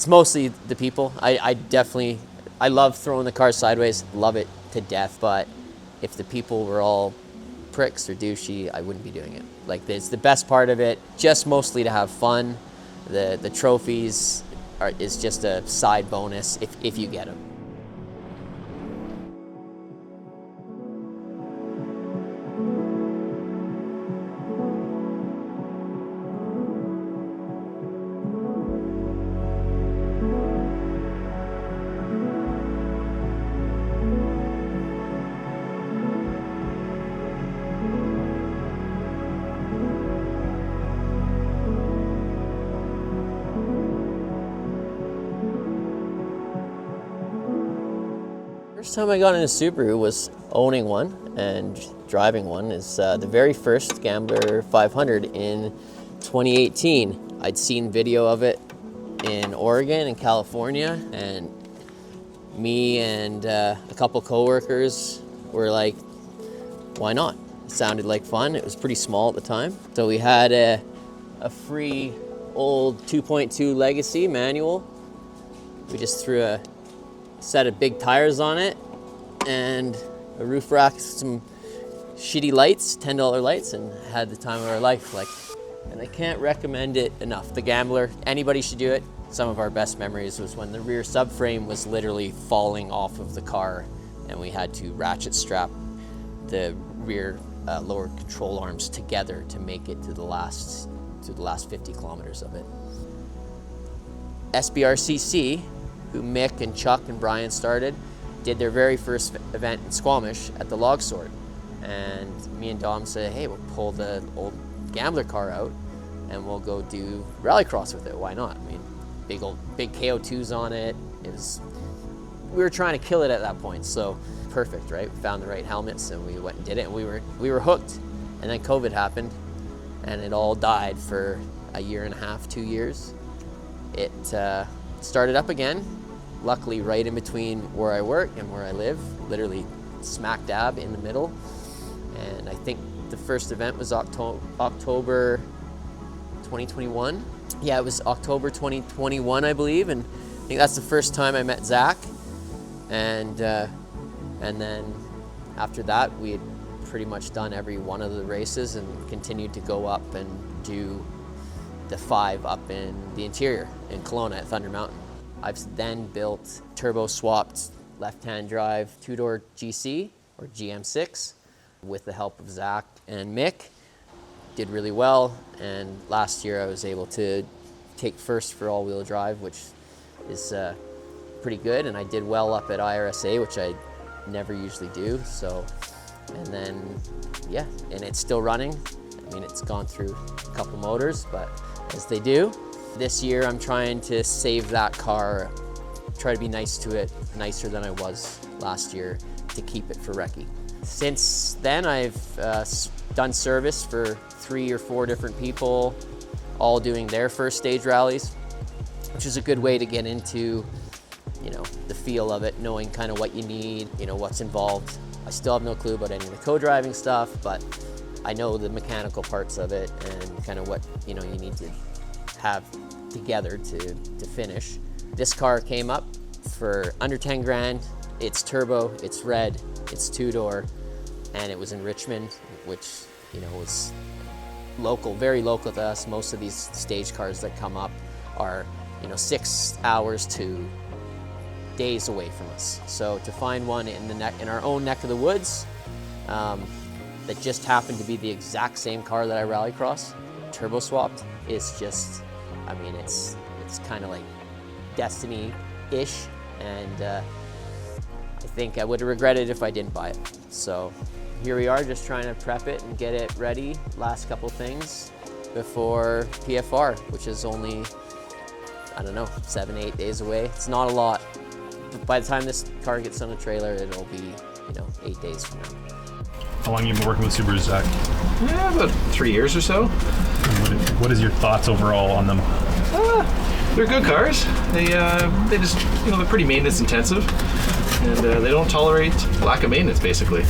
It's mostly the people. I love throwing the car sideways, love it to death, but if the people were all pricks or douchey, I wouldn't be doing it. Like, it's the best part of it, just mostly to have fun. The trophies is just a side bonus if you get them. First time I got into Subaru was owning one and driving one is the very first Gambler 500 in 2018. I'd seen video of it in Oregon and California, and me and a couple coworkers were like, why not? It sounded like fun. It was pretty small at the time. So we had a free old 2.2 Legacy manual. We just threw a set of big tires on it and a roof rack, some shitty lights, $10 lights, and had the time of our life. And I can't recommend it enough. The Gambler, anybody should do it. Some of our best memories was when the rear subframe was literally falling off of the car and we had to ratchet strap the rear lower control arms together to make it to the last 50 kilometers of it. SBRCC, who Mick and Chuck and Brian started, did their very first event in Squamish at the Log Sort. And me and Dom said, hey, we'll pull the old Gambler car out and we'll go do rallycross with it. Why not? I mean, big KO2s on it. We were trying to kill it at that point, so perfect, right? We found the right helmets and we went and did it, and we were hooked. And then COVID happened and it all died for a year and a half, 2 years. It started up again, luckily right in between where I work and where I live, literally smack dab in the middle. And I think the first event was October 2021. Yeah, it was October 2021, I believe, and I think that's the first time I met Zach. And then after that, we had pretty much done every one of the races and continued to go up and do the 5 up in the interior in Kelowna at Thunder Mountain. I've then built turbo-swapped left-hand drive 2-door GC, or GM6, with the help of Zach and Mick. Did really well, and last year I was able to take first for all-wheel drive, which is pretty good, and I did well up at IRSA, which I never usually do. So, and then, yeah, and it's still running. I mean, it's gone through a couple motors, but as they do. This year I'm trying to save that car, try to be nice to it, nicer than I was last year, to keep it for recce. Since then I've done service for 3 or 4 different people, all doing their first stage rallies, which is a good way to get into, the feel of it, knowing kind of what you need, what's involved. I still have no clue about any of the co-driving stuff, but I know the mechanical parts of it and kind of what you need to have together to finish. This car came up for under 10 grand. It's turbo, it's red, it's 2-door, and it was in Richmond, which was local, very local to us. Most of these stage cars that come up are 6 hours to days away from us. So to find one in our own neck of the woods that just happened to be the exact same car that I rallycross, turbo swapped, is just, it's kind of like destiny-ish, and I think I would have regretted if I didn't buy it. So here we are, just trying to prep it and get it ready. Last couple things before PFR, which is only, 7-8 days away. It's not a lot. But by the time this car gets on a trailer, it'll be, 8 days from now. How long have you been working with Subaru, Zach? Yeah, about 3 years or so. What is your thoughts overall on them? They're good cars. They just, they're pretty maintenance intensive, and they don't tolerate lack of maintenance, basically.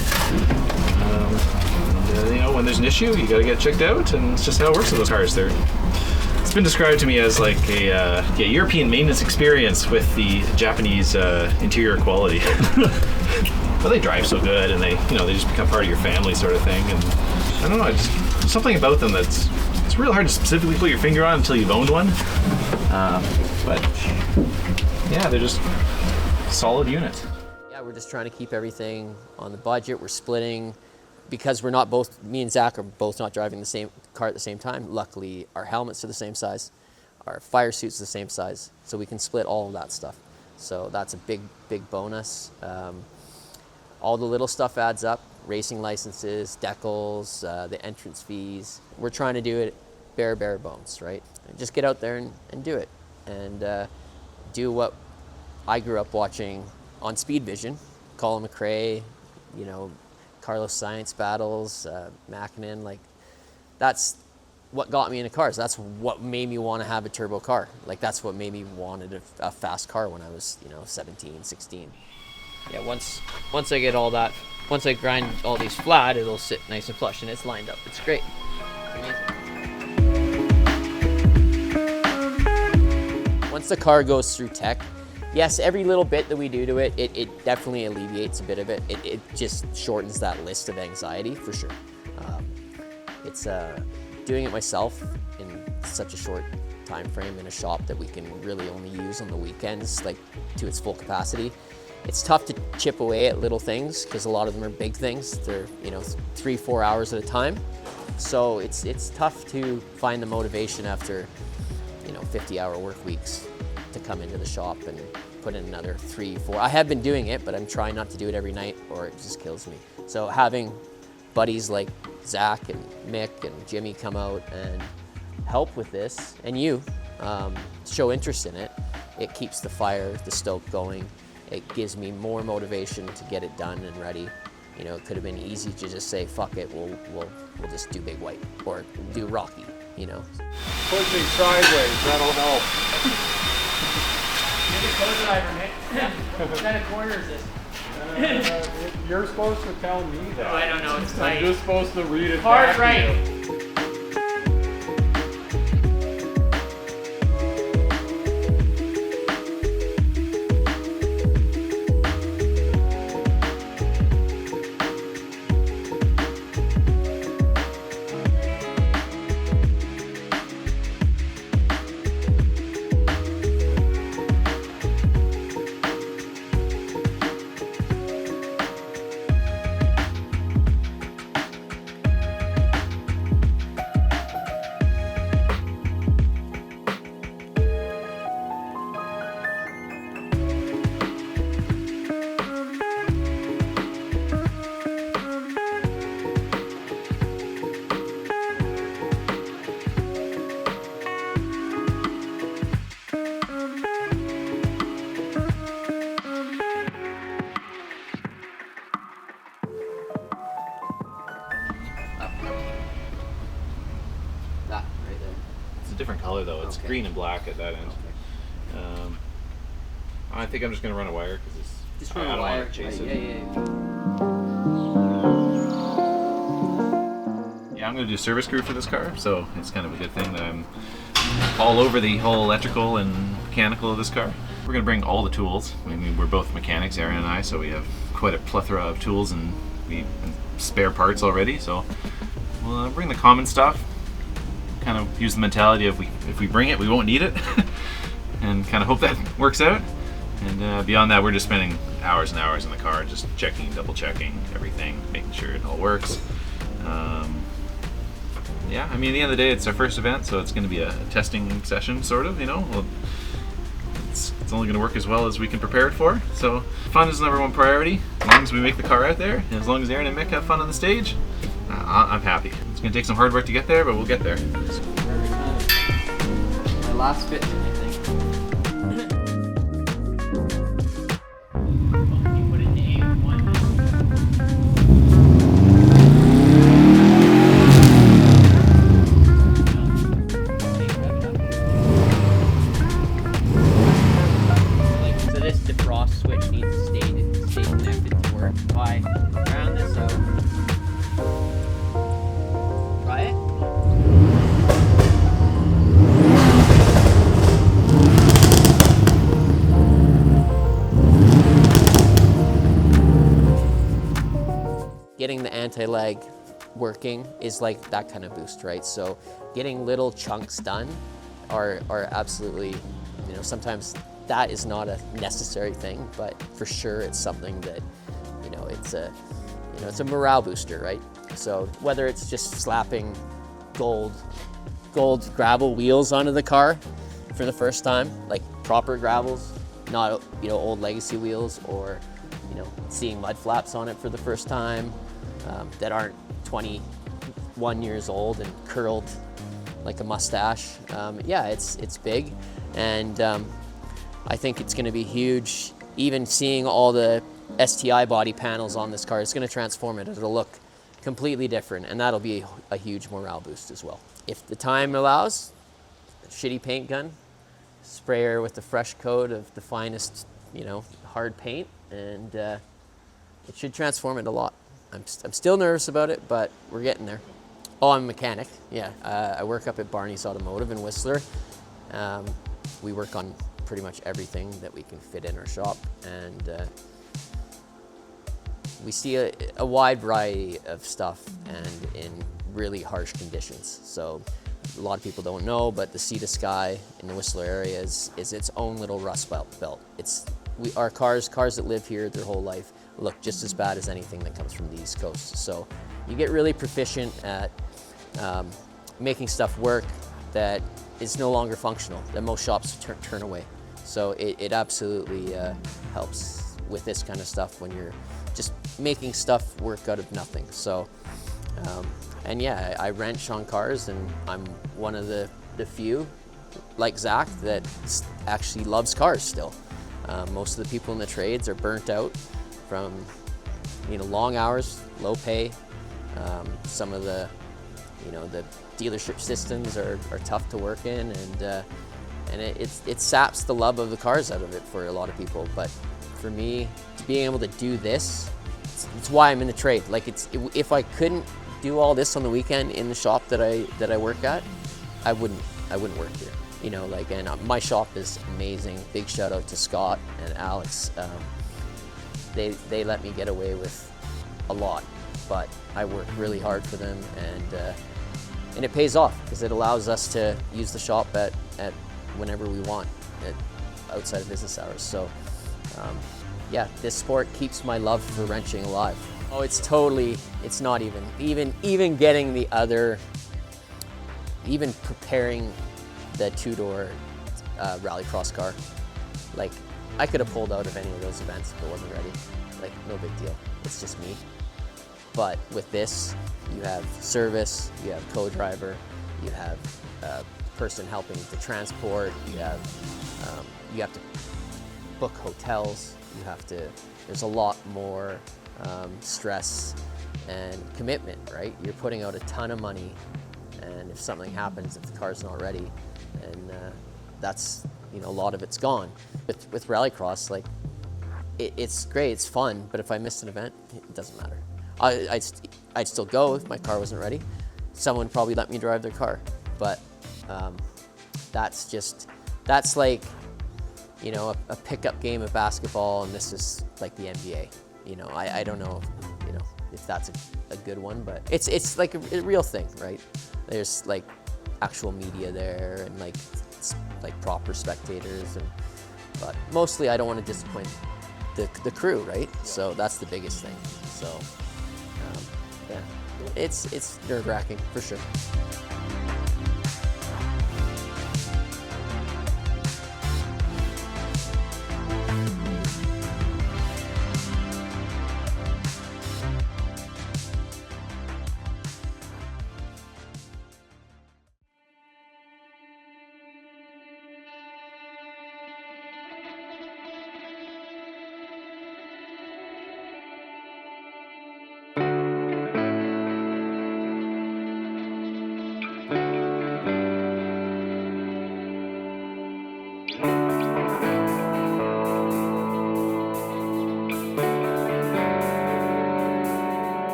When there's an issue, you got to get checked out, and it's just how it works with those cars. It's It's been described to me as like a European maintenance experience with the Japanese interior quality. But they drive so good, and they just become part of your family, sort of thing. And I don't know, there's something about them it's real hard to specifically put your finger on until you've owned one. But yeah, they're just solid units. Yeah, we're just trying to keep everything on the budget. We're splitting because me and Zach are both not driving the same car at the same time. Luckily, our helmets are the same size, our fire suits the same size, so we can split all of that stuff. So that's a big bonus. All the little stuff adds up: racing licenses, decals, the entrance fees. We're trying to do it bare bones, right? And just get out there and do it, and do what I grew up watching on Speed Vision. Colin McRae, Carlos Sainz battles, Mackinnon. Like, that's what got me into cars. That's what made me want to have a turbo car. Like, that's what made me wanted a fast car when I was 17, 16. Yeah, once I get all that, once I grind all these flat, it'll sit nice and flush, and it's lined up. It's great. Amazing. Once the car goes through tech, yes, every little bit that we do to it, it definitely alleviates a bit of it. It just shortens that list of anxiety, for sure. It's doing it myself in such a short time frame in a shop that we can really only use on the weekends, like to its full capacity. It's tough to chip away at little things because a lot of them are big things. They're 3-4 hours at a time. So it's tough to find the motivation after 50-hour work weeks to come into the shop and put in another 3-4. I have been doing it, but I'm trying not to do it every night or it just kills me. So having buddies like Zach and Mick and Jimmy come out and help with this, and show interest in it, it keeps the fire, the stoke going. It gives me more motivation to get it done and ready. It could have been easy to just say, fuck it, we'll just do Big White or do Rocky, Push me sideways, that'll help. You're the co-driver, Mick. What kind of corner is this? You're supposed to tell me that. Oh, I don't know, it's tight. I'm just supposed to read it Hard back right. to you. That right there. It's a different color though. It's Okay. green and black at that end. I think I'm just gonna run a wire because it's. Just I run don't a wire. want to chase it. Yeah, I'm gonna do service crew for this car, so it's kind of a good thing that I'm all over the whole electrical and mechanical of this car. We're gonna bring all the tools. I mean, we're both mechanics, Aaron and I, so we have quite a plethora of tools and spare parts already. So we'll bring the common stuff. Kind of use the mentality of if we bring it, we won't need it, and kind of hope that works out. And beyond that, we're just spending hours and hours in the car, just checking, double checking everything, making sure it all works. Yeah, I mean, at the end of the day, it's our first event, so it's going to be a testing session, sort of. Well, it's only going to work as well as we can prepare it for. So fun is number one priority. As long as we make the car out there, and as long as Aaron and Mick have fun on the stage, I'm happy. It's going to take some hard work to get there, but we'll get there. My last fit, I think. Put it in A1. So this defrost switch needs to stay connected to work. If I round this out. Try it. getting the anti-lag working is like that kind of boost, right? So getting little chunks done are absolutely, you know, sometimes that is not a necessary thing, but for sure it's something that, you know, it's a morale booster, right? So whether it's just slapping gold gravel wheels onto the car for the first time, like proper gravels, not, you know, old legacy wheels, or, you know, seeing mud flaps on it for the first time that aren't 21 years old and curled like a mustache. Yeah, it's big, and I think it's going to be huge. Even seeing all the STI body panels on this car, it's going to transform it. It'll look completely different, and that'll be a huge morale boost as well. If the time allows, shitty paint gun, sprayer with the fresh coat of the finest, you know, hard paint, and it should transform it a lot. I'm still nervous about it, but we're getting there. Oh, I'm a mechanic, yeah. I work up at Barney's Automotive in Whistler. We work on pretty much everything that we can fit in our shop, and we see a wide variety of stuff and in really harsh conditions. So a lot of people don't know, but the Sea to Sky in the Whistler area is its own little rust belt. Our cars that live here their whole life look just as bad as anything that comes from the East Coast. So you get really proficient at making stuff work that is no longer functional, that most shops turn away. So it absolutely helps with this kind of stuff when you're just making stuff work out of nothing. So, and yeah, I wrench on cars, and I'm one of the few, like Zach, that actually loves cars still. Most of the people in the trades are burnt out from, you know, long hours, low pay. Some of the, you know, the dealership systems are tough to work in, and it saps the love of the cars out of it for a lot of people. But for me, being able to do this, it's why I'm in the trade. Like, if I couldn't do all this on the weekend in the shop that I work at, I wouldn't work here. You know, like, and my shop is amazing. Big shout out to Scott and Alex. They let me get away with a lot, but I work really hard for them, and it pays off because it allows us to use the shop at whenever we want outside of business hours. So yeah, this sport keeps my love for wrenching alive. Oh, it's not even getting the other, even preparing the two-door rallycross car. Like, I could have pulled out of any of those events if it wasn't ready. Like, no big deal. It's just me. But with this, you have service, you have co-driver, you have a person helping to transport, you have to book hotels, there's a lot more stress and commitment, right? You're putting out a ton of money, and if something happens, if the car's not ready, and that's, you know, a lot of it's gone. With rallycross, like, it's great, it's fun, but if I missed an event, it doesn't matter. I'd still go if my car wasn't ready. Someone would probably let me drive their car, but that's like, you know, a pickup game of basketball, and this is like the NBA. You know, I don't know, you know, if that's a good one, but it's like a real thing, right? There's like actual media there, and like proper spectators, but mostly I don't want to disappoint the crew, right? So that's the biggest thing. So yeah, it's nerve-wracking for sure.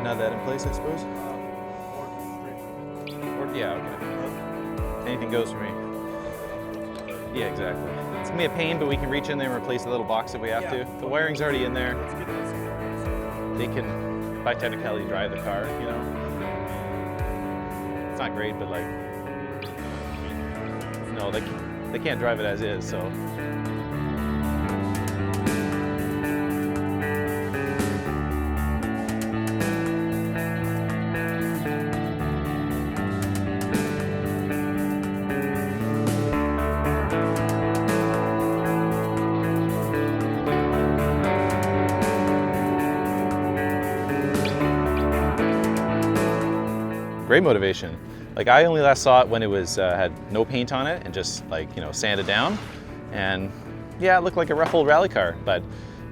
have that in place, I suppose? Yeah, okay. Anything goes for me. Yeah, exactly. It's gonna be a pain, but we can reach in there and replace the little box if we have to. The wiring's already in there. They can, by technicality, drive the car, you know? It's not great, but like, no, they can't drive it as is, so. Great motivation. Like I only last saw it when it was had no paint on it and just like, you know, sanded down. And yeah, it looked like a rough old rally car. But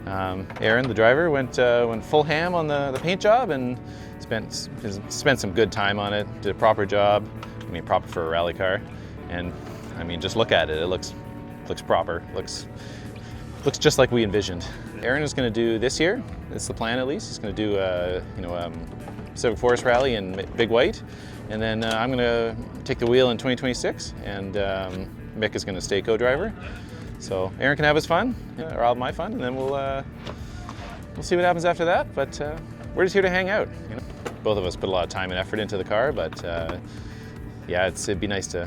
Aaron, the driver, went full ham on the paint job and spent some good time on it. Did a proper job. I mean, proper for a rally car. And I mean, just look at it. It looks proper. Looks just like we envisioned. Aaron is going to do this year. It's the plan at least. He's going to do Pacific Forest Rally in Big White, and then I'm going to take the wheel in 2026, and Mick is going to stay co-driver. So Aaron can have his fun, or I'll have my fun, and then we'll see what happens after that. But we're just here to hang out. You know? Both of us put a lot of time and effort into the car, but yeah, it'd be nice to.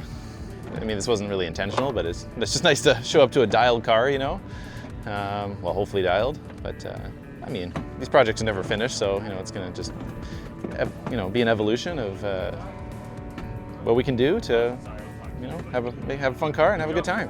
I mean, this wasn't really intentional, but it's just nice to show up to a dialed car, you know. Well, hopefully dialed, but I mean, these projects are never finished, so you know it's going to just be an evolution of what we can do to have a fun car and have a good time.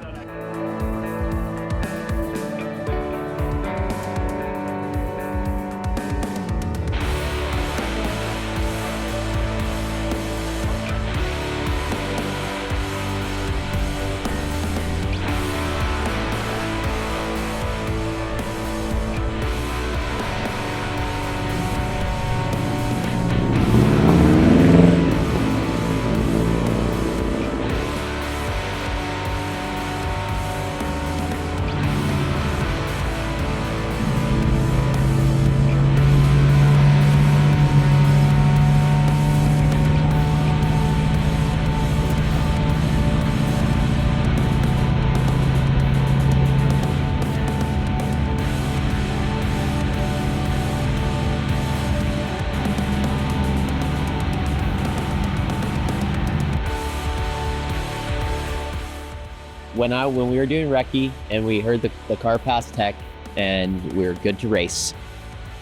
When we were doing recce and we heard the car pass tech and we were good to race,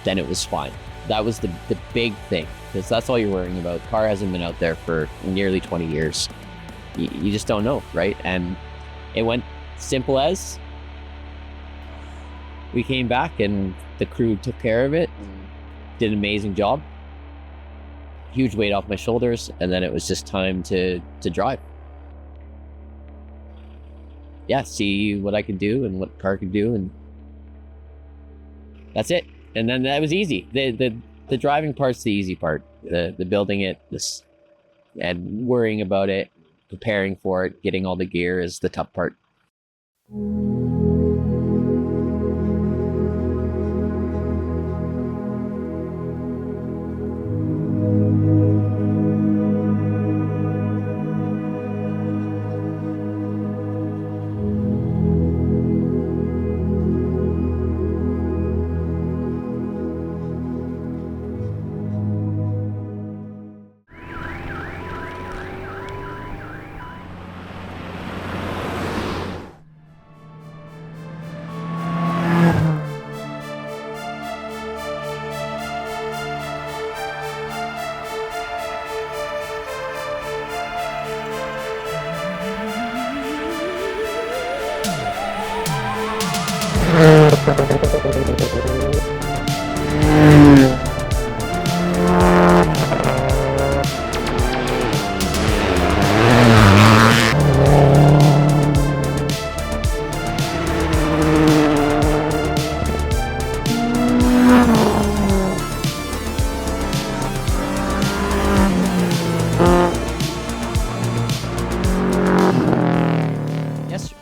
then it was fine. That was the big thing, because that's all you're worrying about. The car hasn't been out there for nearly 20 years. You just don't know, right? And it went simple as we came back and the crew took care of it, did an amazing job. Huge weight off my shoulders, and then it was just time to drive. Yeah, see what I could do and what the car could do, and that's it. And then that was easy. The driving part's the easy part. The building it, and worrying about it, preparing for it, getting all the gear is the tough part.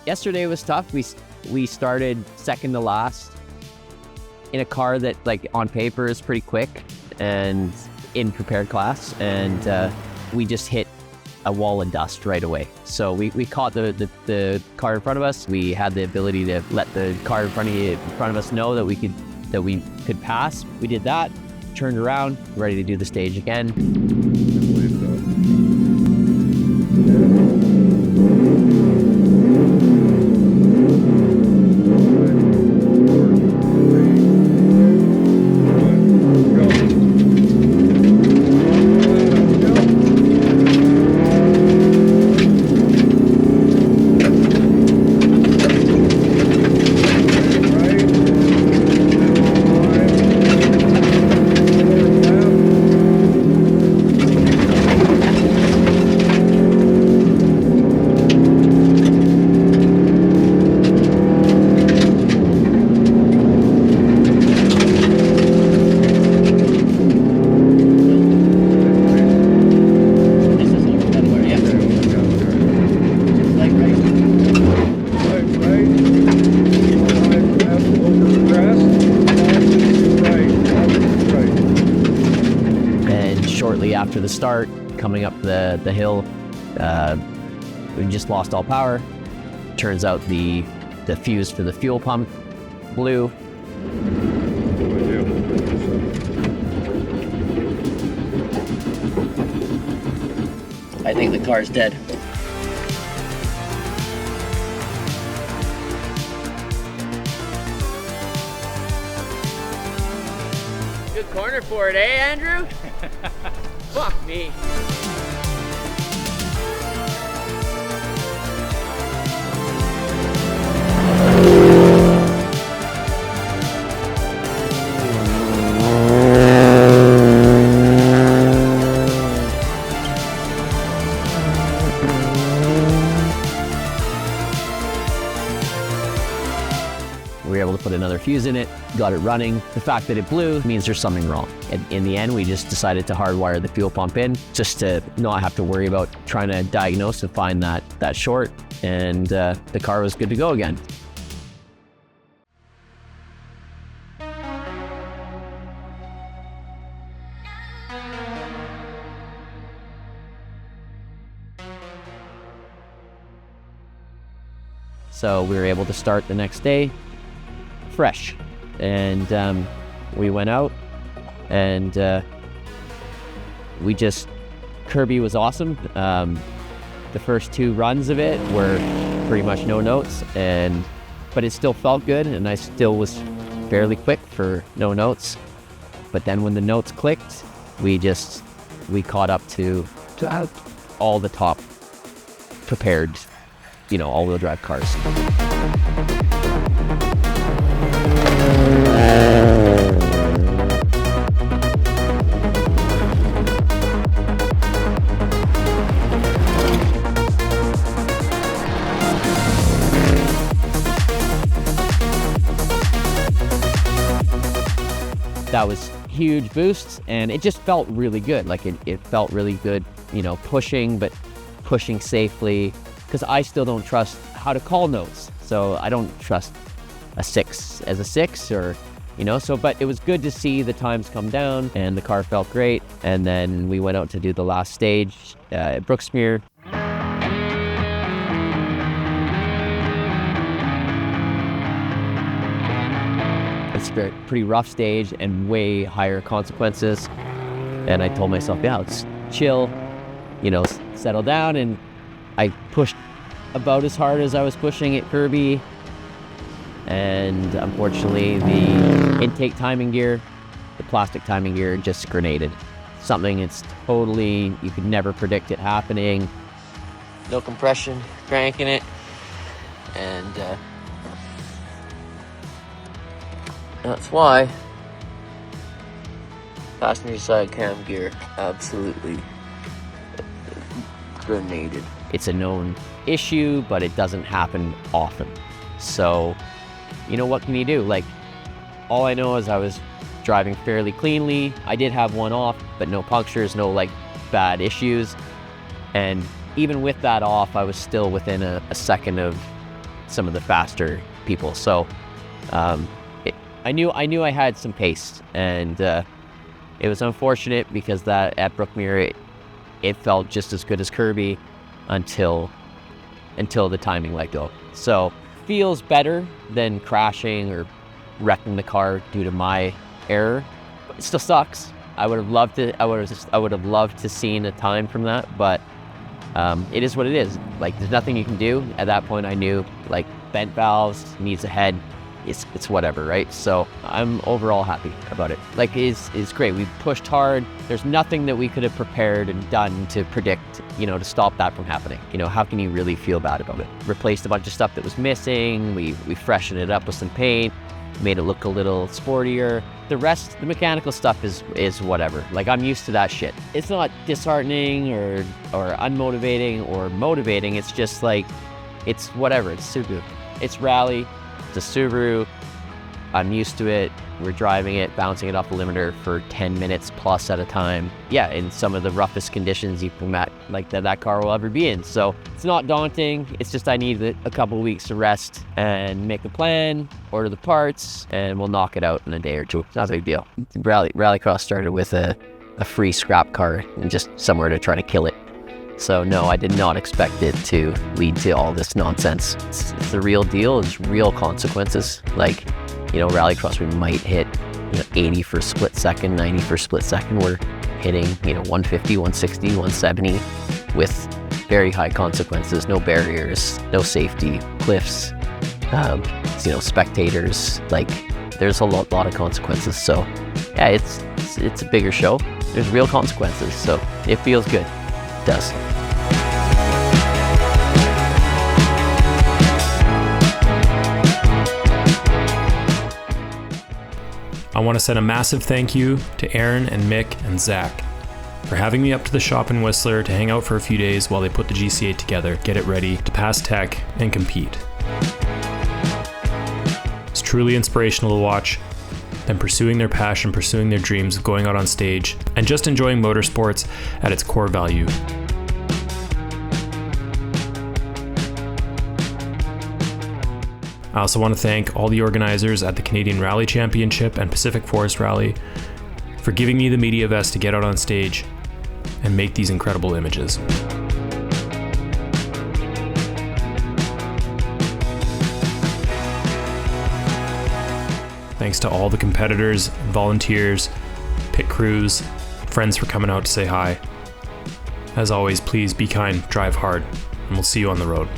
Yesterday was tough. We started second to last in a car that, like, on paper is pretty quick, and in prepared class, and we just hit a wall of dust right away. So we caught the car in front of us. We had the ability to let the car in front of us know that we could pass. We did that, turned around, ready to do the stage again. Shortly after the start, coming up the hill, we just lost all power. Turns out the fuse for the fuel pump blew. I think the car's dead. Good corner for it, eh, Andrew? Fuck me. We were able to put another fuse in it, got it running. The fact that it blew means there's something wrong. And in the end, we just decided to hardwire the fuel pump in just to not have to worry about trying to diagnose and find that short. And the car was good to go again. So we were able to start the next day fresh, and we went out, and Kirby was awesome. The first 2 runs of it were pretty much no notes, but it still felt good, and I still was fairly quick for no notes. But then when the notes clicked, we caught up to all the top prepared, all-wheel drive cars. That was huge boosts, and it just felt really good. Like it felt really good, pushing, but pushing safely, because I still don't trust how to call notes. So I don't trust a 6 as a 6, or, but it was good to see the times come down, and the car felt great. And then we went out to do the last stage at Brooksmere. It's a pretty rough stage and way higher consequences. And I told myself, yeah, let's chill, settle down. And I pushed about as hard as I was pushing at Kirby. And unfortunately, the intake timing gear, the plastic timing gear, just grenaded. Something it's totally, you could never predict it happening. No compression, cranking it, and that's why passenger side cam gear absolutely grenaded. It's a known issue, but it doesn't happen often. So, what can you do? Like, all I know is I was driving fairly cleanly. I did have one off, but no punctures, no bad issues. And even with that off, I was still within a second of some of the faster people. So I knew I had some pace, and It was unfortunate because that at Brookmere, it felt just as good as Kirby until the timing let go. So feels better than crashing or wrecking the car due to my error. It still sucks. I would have loved to seen a time from that, but it is what it is. Like, there's nothing you can do. At that point, I knew, like, bent valves, needs a head. It's whatever, right? So I'm overall happy about it. Like, it's great. We pushed hard. There's nothing that we could have prepared and done to predict, to stop that from happening. How can you really feel bad about it? Replaced a bunch of stuff that was missing. We freshened it up with some paint, made it look a little sportier. The rest, the mechanical stuff is whatever. Like, I'm used to that shit. It's not disheartening or unmotivating or motivating. It's just like, it's whatever. It's Subaru. It's rally. It's a Subaru. I'm used to it. We're driving it, bouncing it off the limiter for 10 minutes plus at a time. Yeah, in some of the roughest conditions you can like that car will ever be in. So it's not daunting. It's just I need a couple weeks to rest and make a plan, order the parts, and we'll knock it out in a day or two. It's not a big deal. Rallycross started with a free scrap car and just somewhere to try to kill it. So no, I did not expect it to lead to all this nonsense. It's the real deal. It's real consequences. Like, Rallycross, we might hit 80 for a split second, 90 for a split second. We're hitting 150, 160, 170 with very high consequences. No barriers, no safety, cliffs, spectators. Like, there's a lot of consequences. So yeah, it's a bigger show. There's real consequences. So it feels good. It does. I want to send a massive thank you to Aaron and Mick and Zach for having me up to the shop in Whistler to hang out for a few days while they put the GC8 together, get it ready to pass tech and compete. It's truly inspirational to watch them pursuing their passion, pursuing their dreams of going out on stage, and just enjoying motorsports at its core value. I also want to thank all the organizers at the Canadian Rally Championship and Pacific Forest Rally for giving me the media vest to get out on stage and make these incredible images. Thanks to all the competitors, volunteers, pit crews, friends for coming out to say hi. As always, please be kind, drive hard, and we'll see you on the road.